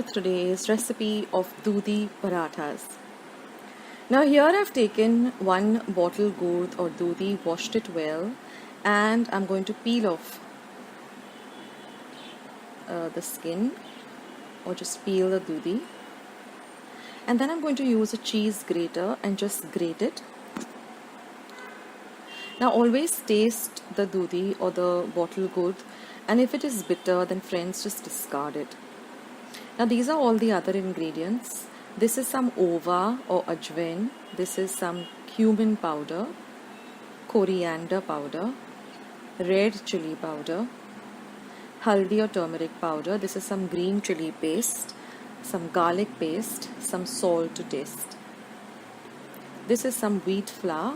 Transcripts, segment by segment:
with today's recipe of Dudi parathas. Now here I've taken one bottle gourd or Dudi, washed it well, and I'm going to peel off the skin, or just peel the Dudi. And then I'm going to use a cheese grater and just grate it. Now always taste the Dudi or the bottle gourd, and if it is bitter, then friends, just discard it. Now these are all the other ingredients. This is some ova or ajwain. This is some cumin powder, coriander powder, red chili powder, haldi or turmeric powder. This is some green chili paste, some garlic paste, some salt to taste. This is some wheat flour.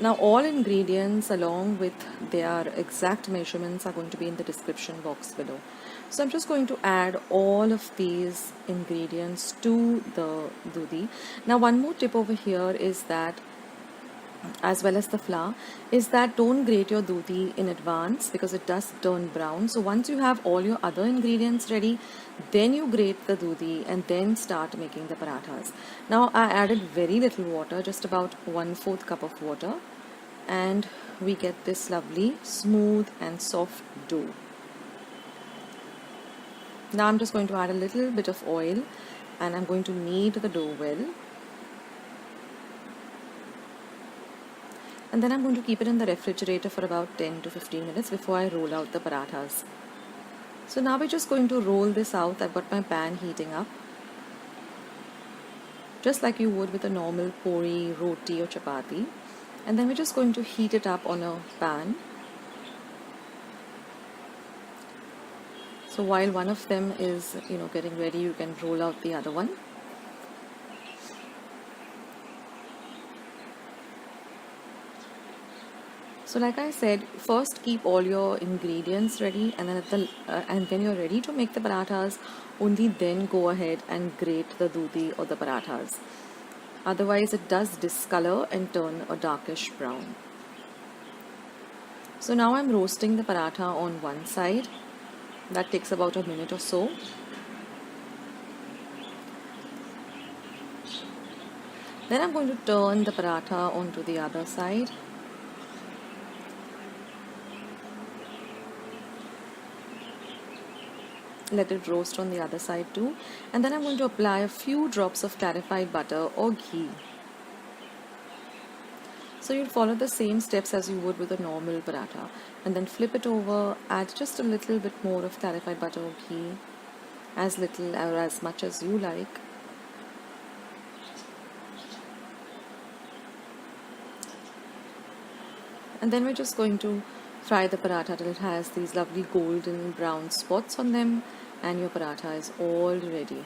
Now all ingredients along with their exact measurements are going to be in the description box below. So I'm just going to add all of these ingredients to the Dudi. Now one more tip over here is that, as well as the flour, is that don't grate your Dudi in advance because it does turn brown. So once you have all your other ingredients ready, then you grate the Dudi and then start making the parathas. Now I added very little water, just about 1/4 cup of water, and we get this lovely smooth and soft dough. Now I'm just going to add a little bit of oil and I'm going to knead the dough well. And then I'm going to keep it in the refrigerator for about 10 to 15 minutes before I roll out the parathas. So now we're just going to roll this out. I've got my pan heating up, just like you would with a normal puri, roti or chapati. And then we're just going to heat it up on a pan. So while one of them is, getting ready, you can roll out the other one. So like I said, first keep all your ingredients ready, and then and when you're ready to make the parathas, only then go ahead and grate the Dudi or the parathas. Otherwise it does discolor and turn a darkish brown. So now I'm roasting the paratha on one side. That takes about a minute or so. Then I'm going to turn the paratha onto the other side. Let it roast on the other side too. And then I'm going to apply a few drops of clarified butter or ghee. So you'll follow the same steps as you would with a normal paratha, and then flip it over, add just a little bit more of clarified butter or ghee, as little or as much as you like. And then we're just going to fry the paratha till it has these lovely golden brown spots on them, and your paratha is all ready.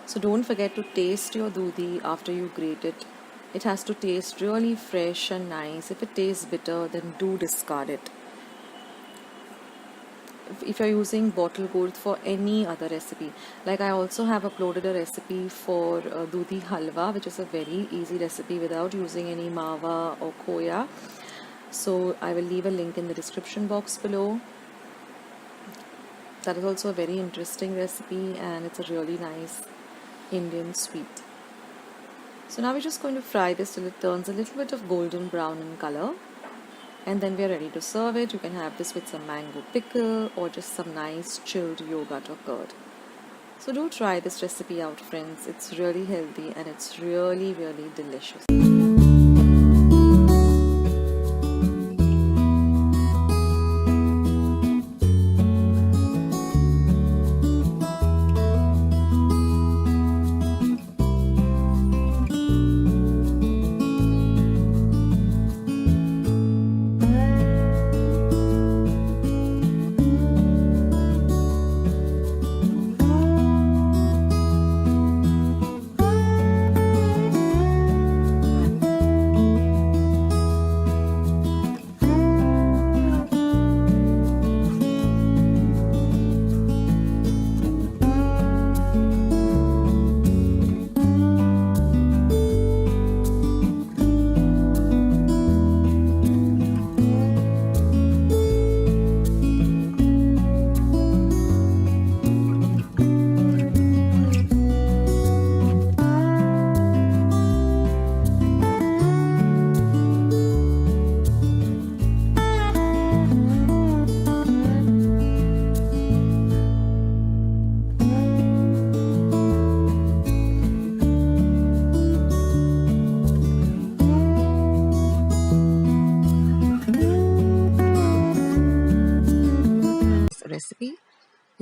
So don't forget to taste your Dudi after you grate it. It has to taste really fresh and nice. If it tastes bitter, then do discard it. If you're using bottle gourd for any other recipe, like I also have uploaded a recipe for Dudi halwa, which is a very easy recipe without using any mawa or khoya. So I will leave a link in the description box below. That is also a very interesting recipe, and it's a really nice Indian sweet. So now we're just going to fry this till it turns a little bit of golden brown in color, and then we're ready to serve it. You can have this with some mango pickle or just some nice chilled yogurt or curd. So do try this recipe out, friends. It's really healthy and it's really, really delicious.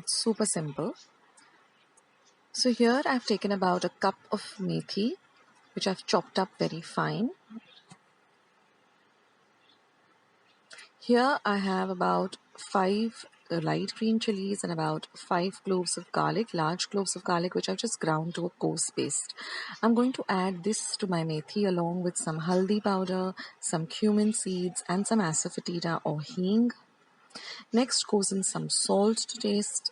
It's super simple. So here I've taken about a cup of methi, which I've chopped up very fine. Here I have about 5 light green chilies and about 5 cloves of garlic, large cloves of garlic, which I've just ground to a coarse paste. I'm going to add this to my methi along with some haldi powder, some cumin seeds and some asafoetida or hing. Next goes in some salt to taste.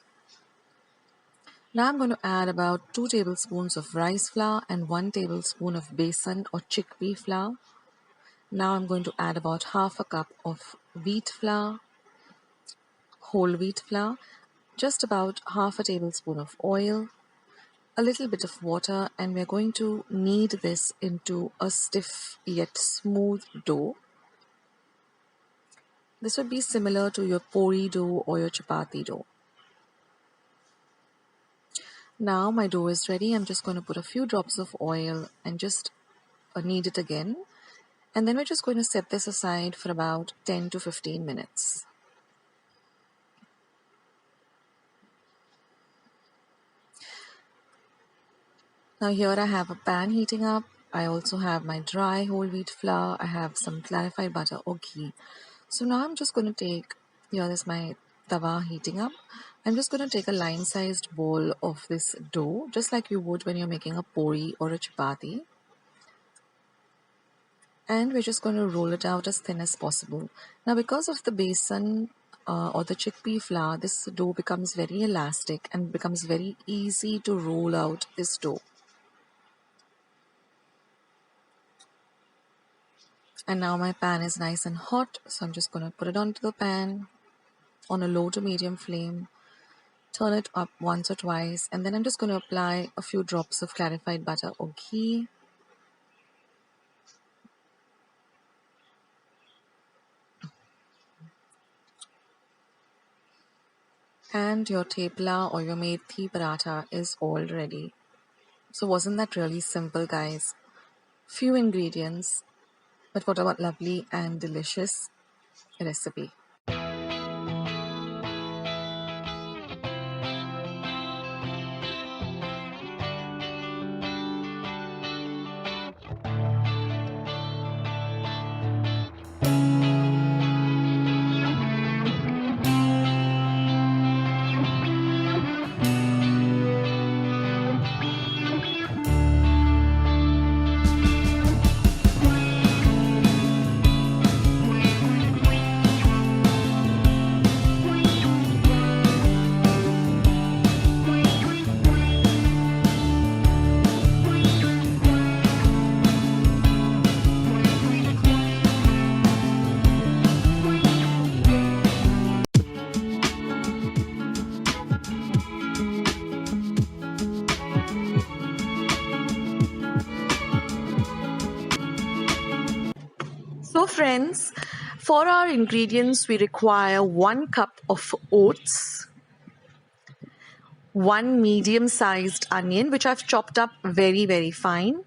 Now I'm going to add about 2 tablespoons of rice flour and 1 tablespoon of besan or chickpea flour. Now I'm going to add about half a cup of wheat flour, whole wheat flour, just about half a tablespoon of oil, a little bit of water, and we're going to knead this into a stiff yet smooth dough. This would be similar to your puri dough or your chapati dough. Now my dough is ready. I'm just going to put a few drops of oil and just knead it again. And then we're just going to set this aside for about 10 to 15 minutes. Now here I have a pan heating up. I also have my dry whole wheat flour. I have some clarified butter or ghee. So now I'm just going to take, here is my tawa heating up. I'm just going to take a line-sized bowl of this dough, just like you would when you're making a puri or a chapati. And we're just going to roll it out as thin as possible. Now because of the besan or the chickpea flour, this dough becomes very elastic and becomes very easy to roll out this dough. And now my pan is nice and hot, so I'm just going to put it onto the pan on a low to medium flame, turn it up once or twice, and then I'm just going to apply a few drops of clarified butter or ghee. And your thepla or your methi paratha is all ready. So wasn't that really simple, guys? Few ingredients, but what a lovely and delicious recipe. So friends, for our ingredients we require 1 cup of oats, 1 medium-sized onion which I've chopped up very fine.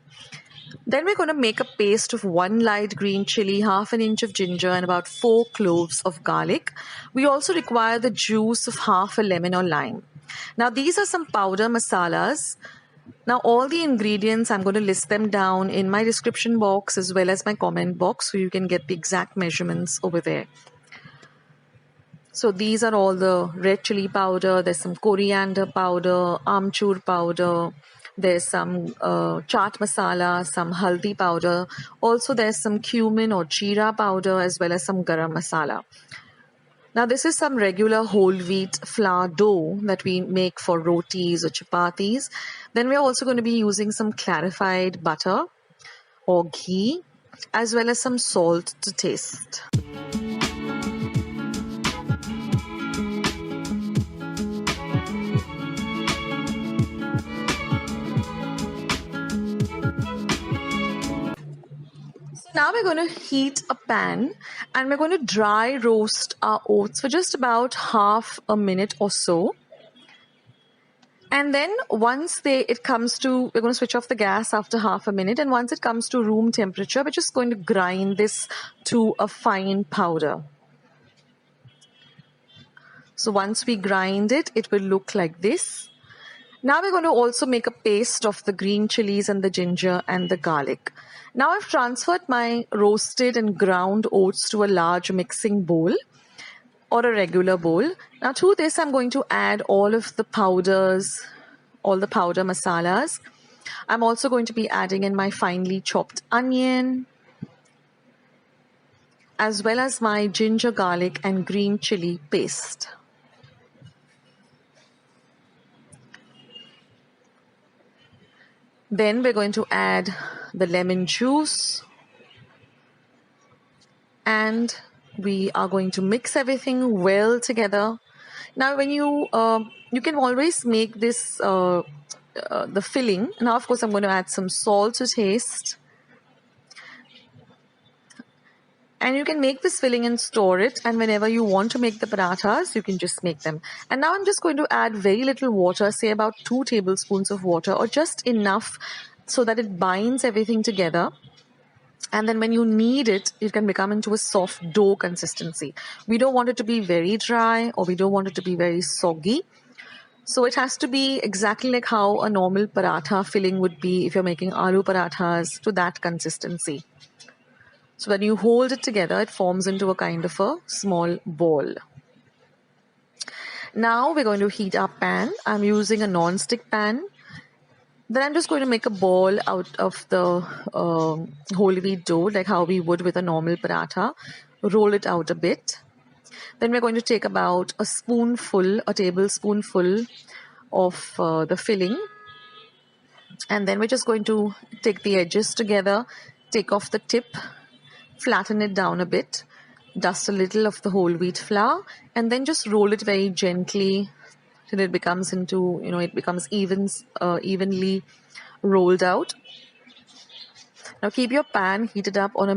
Then we're going to make a paste of 1 light green chili, half an inch of ginger and about 4 cloves of garlic. We also require the juice of half a lemon or lime. Now these are some powder masalas. Now all the ingredients, I'm going to list them down in my description box as well as my comment box so you can get the exact measurements over there. So these are all the red chili powder, there's some coriander powder, amchur powder, there's some chaat masala, some haldi powder. Also there's some cumin or jeera powder as well as some garam masala. Now this is some regular whole wheat flour dough that we make for rotis or chapatis. Then we're also going to be using some clarified butter or ghee as well as some salt to taste. Now we're going to heat a pan and we're going to dry roast our oats for just about half a minute or so. And then once it comes to, we're going to switch off the gas after half a minute, and once it comes to room temperature, we're just going to grind this to a fine powder. So once we grind it, it will look like this. Now we're going to also make a paste of the green chilies and the ginger and the garlic. Now I've transferred my roasted and ground oats to a large mixing bowl or a regular bowl. Now to this I'm going to add all of the powders, all the powder masalas. I'm also going to be adding in my finely chopped onion, as well as my ginger, garlic and green chili paste. Then we're going to add the lemon juice, and we are going to mix everything well together. Now when you can always make this the filling. Now of course I'm going to add some salt to taste. And you can make this filling and store it, and whenever you want to make the parathas, you can just make them. And now I'm just going to add very little water, say about 2 tablespoons of water, or just enough so that it binds everything together. And then when you knead it, it can become into a soft dough consistency. We don't want it to be very dry, or we don't want it to be very soggy. So it has to be exactly like how a normal paratha filling would be if you're making aloo parathas, to that consistency. So when you hold it together, it forms into a kind of a small ball. Now we're going to heat our pan. I'm using a non-stick pan. Then I'm just going to make a ball out of the whole wheat dough, like how we would with a normal paratha. Roll it out a bit. Then we're going to take about a tablespoonful of the filling. And then we're just going to take the edges together, take off the tip, flatten it down a bit, dust a little of the whole wheat flour, and then just roll it very gently till it becomes into, it becomes evenly rolled out. Now keep your pan heated up on a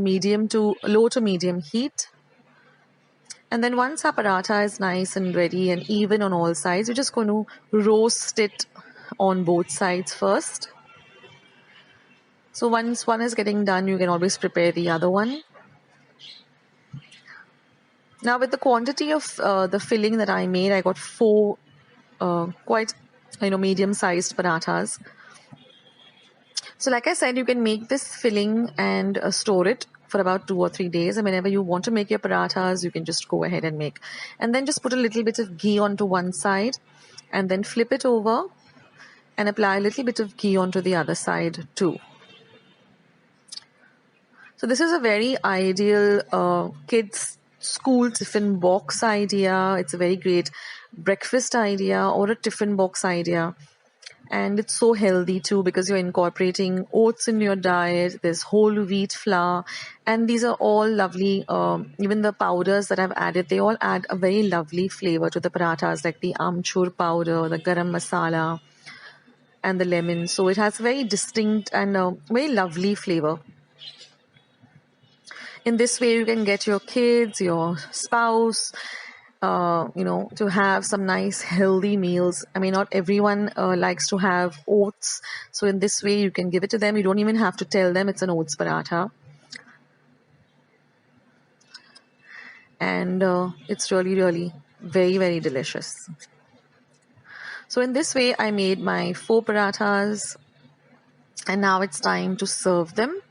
low to medium heat. And then once our paratha is nice and ready and even on all sides, we're just going to roast it on both sides first. So once one is getting done, you can always prepare the other one. Now with the quantity of the filling that I made, I got 4 quite medium-sized parathas. So like I said, you can make this filling and store it for about 2 or 3 days. And whenever you want to make your parathas, you can just go ahead and make. And then just put a little bit of ghee onto one side, and then flip it over and apply a little bit of ghee onto the other side too. So this is a very ideal kids school tiffin box idea. It's a very great breakfast idea or a tiffin box idea. And it's so healthy too, because you're incorporating oats in your diet. There's whole wheat flour, and these are all lovely. Even the powders that I've added, they all add a very lovely flavor to the parathas, like the amchur powder, the garam masala, and the lemon. So it has very distinct and very lovely flavor. In this way, you can get your kids, your spouse, to have some nice healthy meals. I mean, not everyone likes to have oats. So in this way, you can give it to them. You don't even have to tell them it's an oats paratha. And it's really, really very, very delicious. So in this way, I made my 4 parathas, and now it's time to serve them.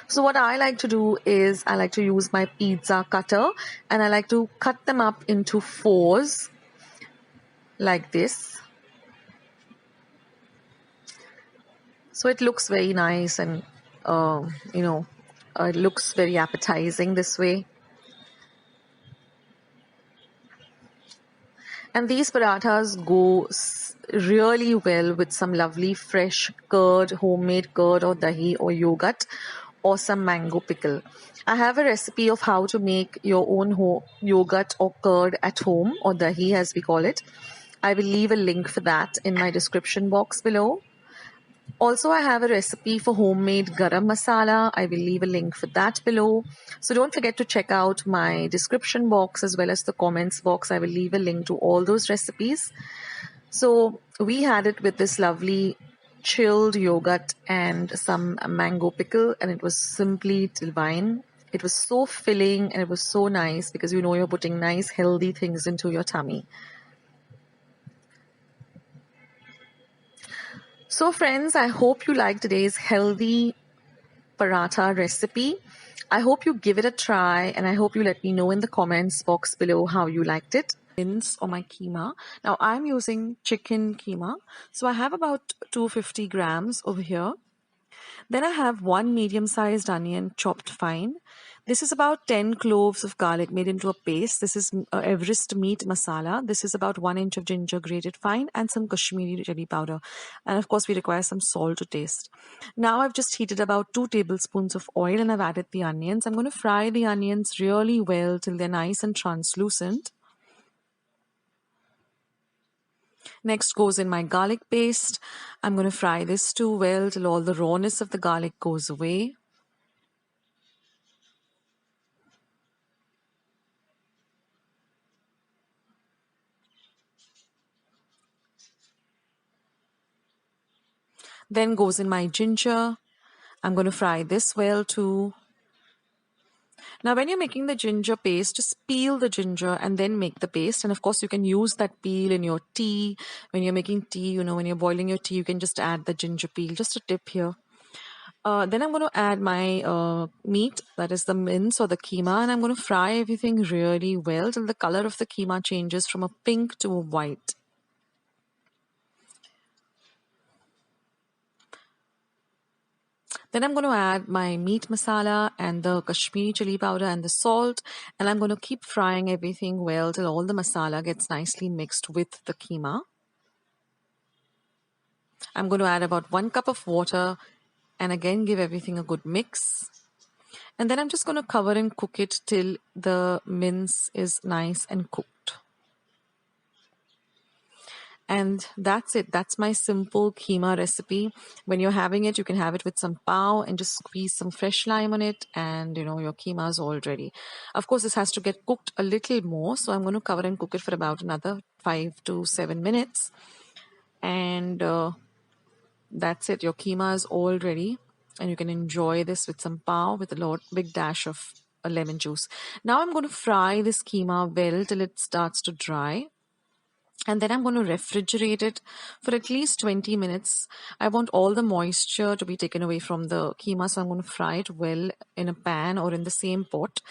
So what I like to do is I like to use my pizza cutter, and I like to cut them up into 4s like this. So it looks very nice, and it looks very appetizing this way. And these parathas go really well with some lovely fresh curd, homemade curd or dahi or yogurt, or some mango pickle. I have a recipe of how to make your own yogurt or curd at home, or dahi as we call it. I will leave a link for that in my description box below. Also, I have a recipe for homemade garam masala. I will leave a link for that below. So don't forget to check out my description box as well as the comments box. I will leave a link to all those recipes. So we had it with this lovely chilled yogurt and some mango pickle, and it was simply divine. It was so filling and it was so nice because you know you're putting nice healthy things into your tummy. So friends, I hope you liked today's healthy paratha recipe. I hope you give it a try and I hope you let me know in the comments box below how you liked it. Or my keema. Now I'm using chicken keema. So I have about 250 grams over here. Then I have one medium-sized onion chopped fine. This is about 10 cloves of garlic made into a paste. This is Everest meat masala. This is about 1 inch of ginger grated fine and some Kashmiri chili powder. And of course, we require some salt to taste. Now I've just heated about 2 tablespoons of oil and I've added the onions. I'm going to fry the onions really well till they're nice and translucent. Next goes in my garlic paste. I'm going to fry this too well till all the rawness of the garlic goes away. Then goes in my ginger. I'm going to fry this well too. Now when you're making the ginger paste, just peel the ginger and then make the paste. And of course you can use that peel in your tea. When you're making tea, you know, when you're boiling your tea, you can just add the ginger peel. Just a tip here. Then I'm going to add my meat, that is the mince or the keema, and I'm going to fry everything really well till the color of the keema changes from a pink to a white. Then I'm going to add my meat masala and the Kashmiri chili powder and the salt, and I'm going to keep frying everything well till all the masala gets nicely mixed with the keema. I'm going to add about 1 cup of water and again give everything a good mix. And then I'm just going to cover and cook it till the mince is nice and cooked. And that's it. That's my simple keema recipe. When you're having it, you can have it with some pav and just squeeze some fresh lime on it, and you know your keema is all ready. Of course, this has to get cooked a little more, so I'm going to cover and cook it for about another 5 to 7 minutes. And that's it. Your keema is all ready, and you can enjoy this with some pav with a big dash of lemon juice. Now I'm going to fry this keema well till it starts to dry. And then I'm going to refrigerate it for at least 20 minutes. I want all the moisture to be taken away from the keema, so I'm going to fry it well in a pan or in the same pot.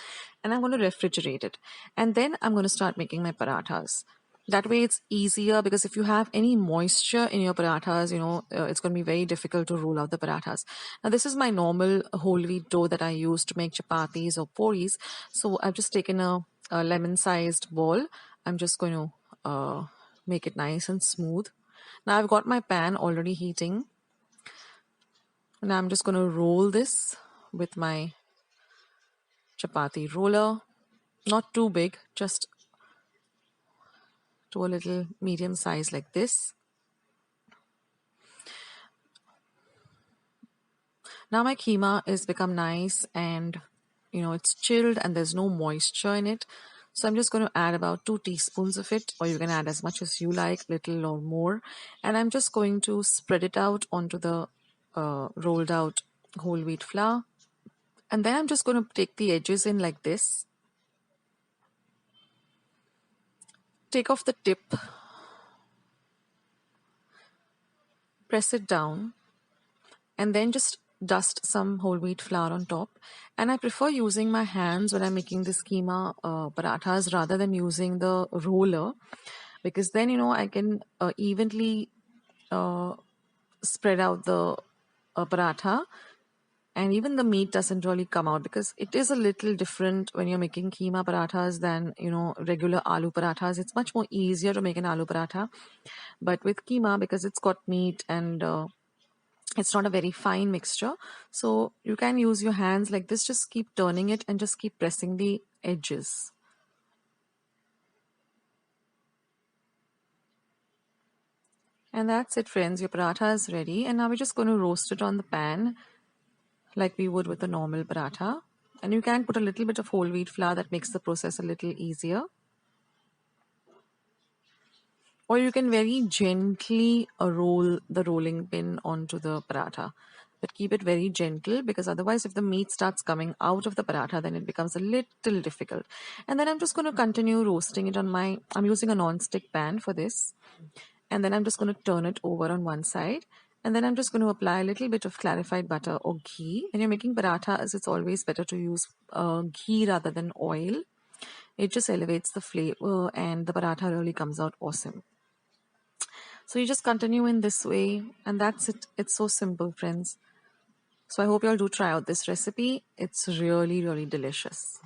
And I'm going to refrigerate it. And then I'm going to start making my parathas. That way it's easier, because if you have any moisture in your parathas, you know, it's going to be very difficult to roll out the parathas. Now this is my normal whole wheat dough that I use to make chapatis or puris. So I've just taken a lemon-sized ball. I'm just going to make it nice and smooth. Now I've got my pan already heating. And I'm just going to roll this with my chapati roller. Not too big, just to a little medium size like this. Now my keema is become nice and you know it's chilled and there's no moisture in it. So I'm just going to add about 2 teaspoons of it, or you can add as much as you like, little or more. And I'm just going to spread it out onto the rolled out whole wheat flour. And then I'm just going to take the edges in like this. Take off the tip. Press it down. And then just dust some whole wheat flour on top. And I prefer using my hands when I'm making this keema parathas rather than using the roller, because then you know I can evenly spread out the paratha, and even the meat doesn't really come out, because it is a little different when you're making keema parathas than you know regular aloo parathas. It's much more easier to make an aloo paratha, but with keema, because it's got meat and it's not a very fine mixture, so you can use your hands like this. Just keep turning it and just keep pressing the edges. And that's it friends, your paratha is ready. And now we're just going to roast it on the pan like we would with a normal paratha. And you can put a little bit of whole wheat flour, that makes the process a little easier. Or you can very gently roll the rolling pin onto the paratha. but keep it very gentle, because otherwise if the meat starts coming out of the paratha, then it becomes a little difficult. And then I'm just going to continue roasting it on I'm using a non-stick pan for this. And then I'm just going to turn it over on one side. And then I'm just going to apply a little bit of clarified butter or ghee. When you're making parathas, it's always better to use ghee rather than oil. It just elevates the flavor and the paratha really comes out awesome. So you just continue in this way, and that's it. It's so simple, friends. So I hope you all do try out this recipe. It's really, really delicious.